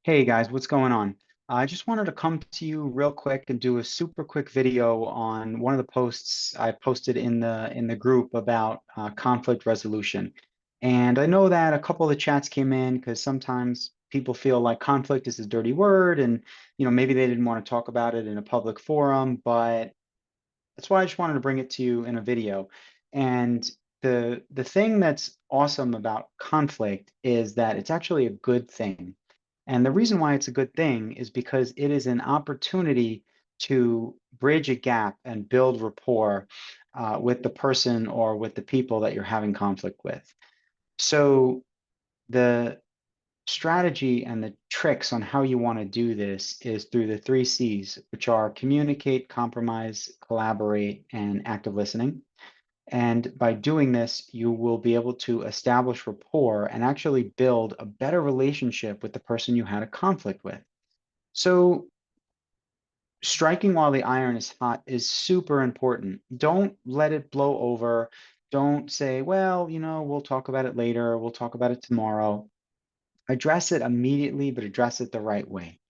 Hey guys, what's going on? I just wanted to come to you real quick and do a super quick video on one of the posts I posted in the group about conflict resolution. And I know that a couple of the chats came in because sometimes people feel like conflict is a dirty word, and maybe they didn't want to talk about it in a public forum, but that's why I just wanted to bring it to you in a video. And the thing that's awesome about conflict is that it's actually a good thing. And the reason why it's a good thing is because it is an opportunity to bridge a gap and build rapport with the person or with the people that you're having conflict with. So the strategy and the tricks on how you want to do this is through the three C's, which are communicate, compromise, collaborate, and active listening. And by doing this, you will be able to establish rapport and actually build a better relationship with the person you had a conflict with. So, striking while the iron is hot is super important. Don't let it blow over. Don't say, well, we'll talk about it later, we'll talk about it tomorrow. Address it immediately, but address it the right way.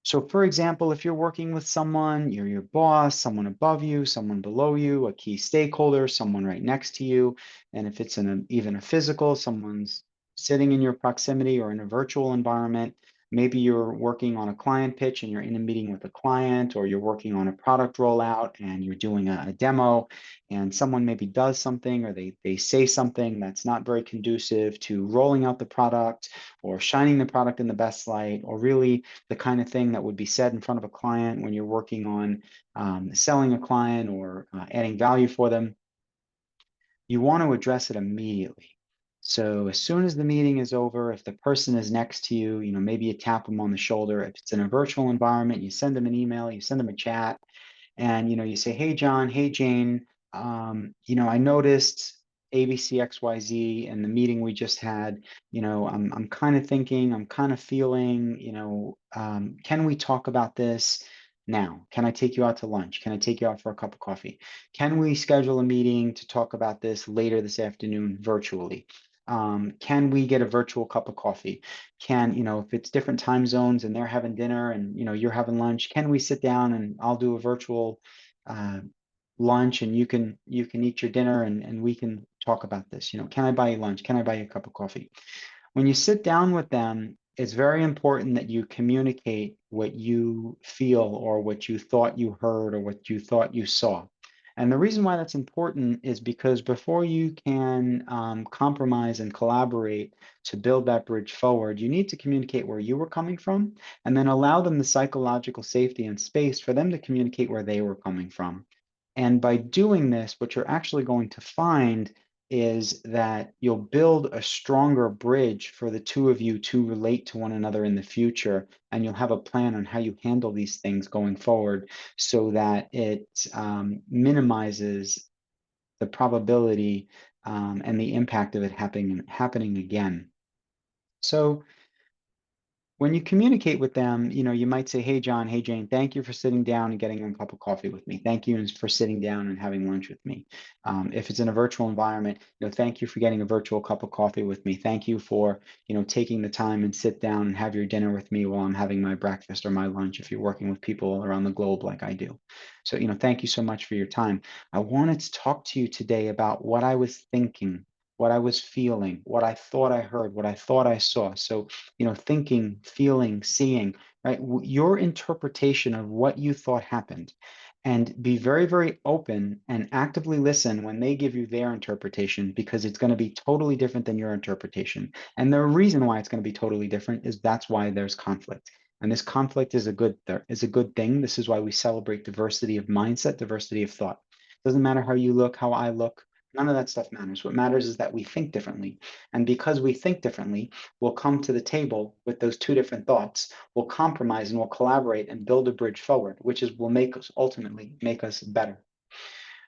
So, for example, if you're working with someone, you're your boss, someone above you, someone below you, a key stakeholder, someone right next to you, and if it's even a physical, someone's sitting in your proximity or in a virtual environment, maybe you're working on a client pitch and you're in a meeting with a client, or you're working on a product rollout and you're doing a demo, and someone maybe does something or they say something that's not very conducive to rolling out the product or shining the product in the best light, or really the kind of thing that would be said in front of a client when you're working on selling a client or adding value for them. You want to address it immediately. So as soon as the meeting is over, if the person is next to you, maybe you tap them on the shoulder. If it's in a virtual environment, you send them an email, you send them a chat, and you say, "Hey John, hey Jane, I noticed ABCXYZ in the meeting we just had. I'm kind of thinking, I'm kind of feeling, can we talk about this now? Can I take you out to lunch? Can I take you out for a cup of coffee? Can we schedule a meeting to talk about this later this afternoon virtually? Can we get a virtual cup of coffee? If it's different time zones and they're having dinner and you're having lunch, can we sit down and I'll do a virtual uh, lunch and you can eat your dinner and we can talk about this. Can I buy you lunch? Can I buy you a cup of coffee? When you sit down with them, it's very important that you communicate what you feel or what you thought you heard or what you thought you saw. And the reason why that's important is because before you can compromise and collaborate to build that bridge forward, you need to communicate where you were coming from and then allow them the psychological safety and space for them to communicate where they were coming from. And by doing this, what you're actually going to find is that you'll build a stronger bridge for the two of you to relate to one another in the future. And you'll have a plan on how you handle these things going forward so that it minimizes the probability and the impact of it happening again. So when you communicate with them, you might say, "Hey, John, hey, Jane, thank you for sitting down and getting a cup of coffee with me. Thank you for sitting down and having lunch with me." If it's in a virtual environment, thank you for getting a virtual cup of coffee with me. Thank you for, taking the time and sit down and have your dinner with me while I'm having my breakfast or my lunch if you're working with people around the globe like I do. So, thank you so much for your time. I wanted to talk to you today about what I was thinking, what I was feeling, what I thought I heard, what I thought I saw. So, thinking, feeling, seeing, right? Your interpretation of what you thought happened. And be very, very open and actively listen when they give you their interpretation because it's going to be totally different than your interpretation. And the reason why it's going to be totally different is that's why there's conflict. And this conflict is a good thing. This is why we celebrate diversity of mindset, diversity of thought. Doesn't matter how you look, how I look. None of that stuff matters. What matters is that we think differently. And because we think differently, we'll come to the table with those two different thoughts. We'll compromise and we'll collaborate and build a bridge forward, which is will make us ultimately make us better.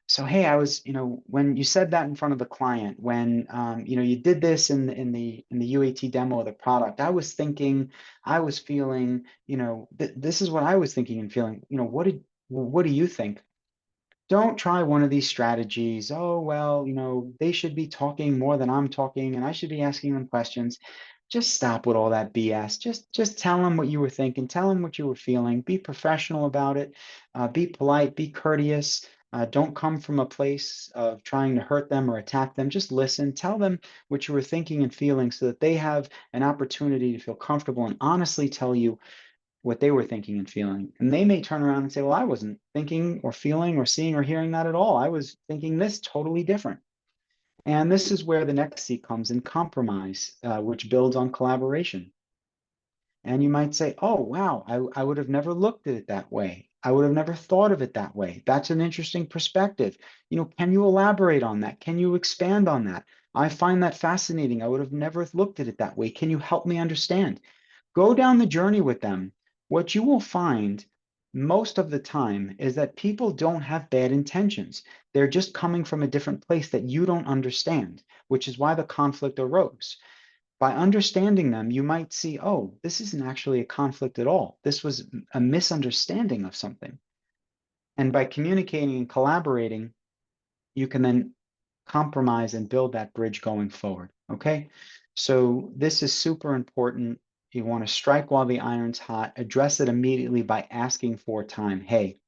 So hey, I was, when you said that in front of the client, when you did this in the UAT demo of the product, I was thinking, I was feeling, this is what I was thinking and feeling. What do you think? Don't try one of these strategies. Oh, well, they should be talking more than I'm talking and I should be asking them questions. Just stop with all that BS. Just tell them what you were thinking, tell them what you were feeling, be professional about it, be polite, be courteous. Don't come from a place of trying to hurt them or attack them. Just listen, tell them what you were thinking and feeling so that they have an opportunity to feel comfortable and honestly tell you what they were thinking and feeling. And they may turn around and say, well, I wasn't thinking or feeling or seeing or hearing that at all. I was thinking this totally different. And this is where the next C comes in, compromise, which builds on collaboration. And you might say, oh, wow, I would have never looked at it that way. I would have never thought of it that way. That's an interesting perspective. Can you elaborate on that? Can you expand on that? I find that fascinating. I would have never looked at it that way. Can you help me understand? Go down the journey with them. What you will find most of the time is that people don't have bad intentions. They're just coming from a different place that you don't understand, which is why the conflict arose. By understanding them, you might see, oh, this isn't actually a conflict at all. This was a misunderstanding of something. And by communicating and collaborating, you can then compromise and build that bridge going forward. Okay. So this is super important. You want to strike while the iron's hot, address it immediately by asking for time. Hey,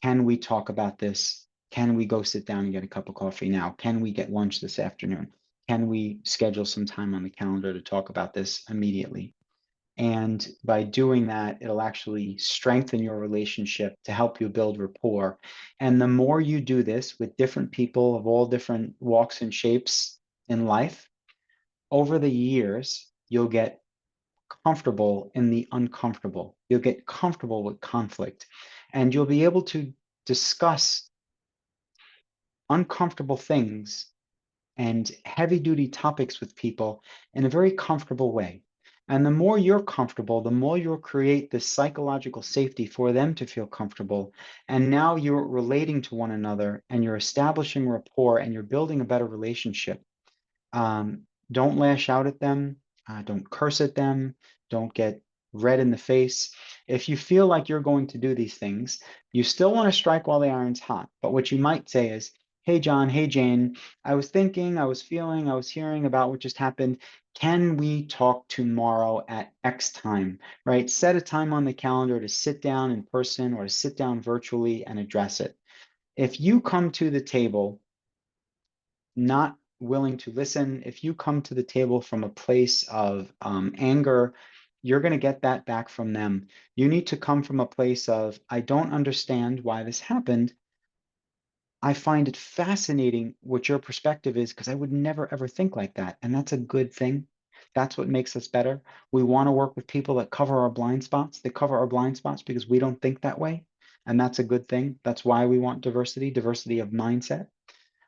can we talk about this? Can we go sit down and get a cup of coffee now? Can we get lunch this afternoon? Can we schedule some time on the calendar to talk about this immediately? And by doing that, it'll actually strengthen your relationship to help you build rapport. And the more you do this with different people of all different walks and shapes in life, over the years, you'll get comfortable in the uncomfortable. You'll get comfortable with conflict, and you'll be able to discuss uncomfortable things and heavy duty topics with people in a very comfortable way. And the more you're comfortable, the more you'll create this psychological safety for them to feel comfortable. And now you're relating to one another and you're establishing rapport and you're building a better relationship. Don't lash out at them. Don't curse at them. Don't get red in the face. If you feel like you're going to do these things, you still want to strike while the iron's hot. But what you might say is, hey, John, hey, Jane, I was thinking, I was feeling, I was hearing about what just happened. Can we talk tomorrow at X time, right? Set a time on the calendar to sit down in person or to sit down virtually and address it. If you come to the table not willing to listen, if you come to the table from a place of anger, you're going to get that back from them. You need to come from a place of, I don't understand why this happened. I find it fascinating what your perspective is because I would never ever think like that. And that's a good thing. That's what makes us better. We want to work with people that cover our blind spots. They cover our blind spots because we don't think that way. And that's a good thing. That's why we want diversity, diversity of mindset.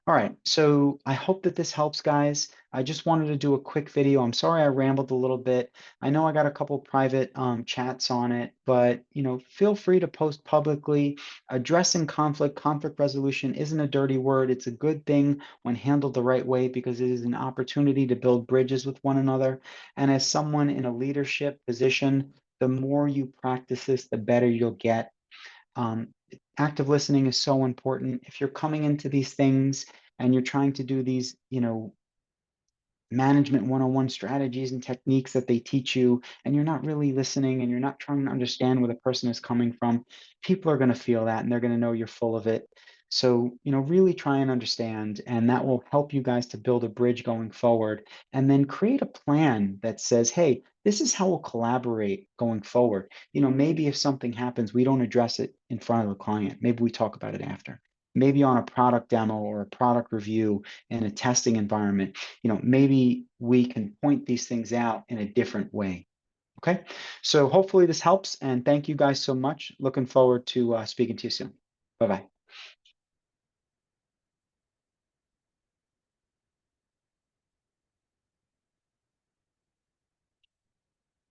All right, so I hope that this helps, guys. I just wanted to do a quick video. I'm sorry I rambled a little bit. I know I got a couple private chats on it, but feel free to post publicly. Addressing conflict resolution isn't a dirty word. It's a good thing when handled the right way because it is an opportunity to build bridges with one another. And as someone in a leadership position, the more you practice this, the better you'll get. Um, Active listening is so important. If you're coming into these things and you're trying to do these, management 101 strategies and techniques that they teach you, and you're not really listening and you're not trying to understand where the person is coming from, people are going to feel that and they're going to know you're full of it. So, really try and understand, and that will help you guys to build a bridge going forward and then create a plan that says, hey, this is how we'll collaborate going forward. Maybe if something happens, we don't address it in front of the client. Maybe we talk about it after. Maybe on a product demo or a product review in a testing environment, maybe we can point these things out in a different way. Okay. So hopefully this helps. And thank you guys so much. Looking forward to speaking to you soon. Bye-bye.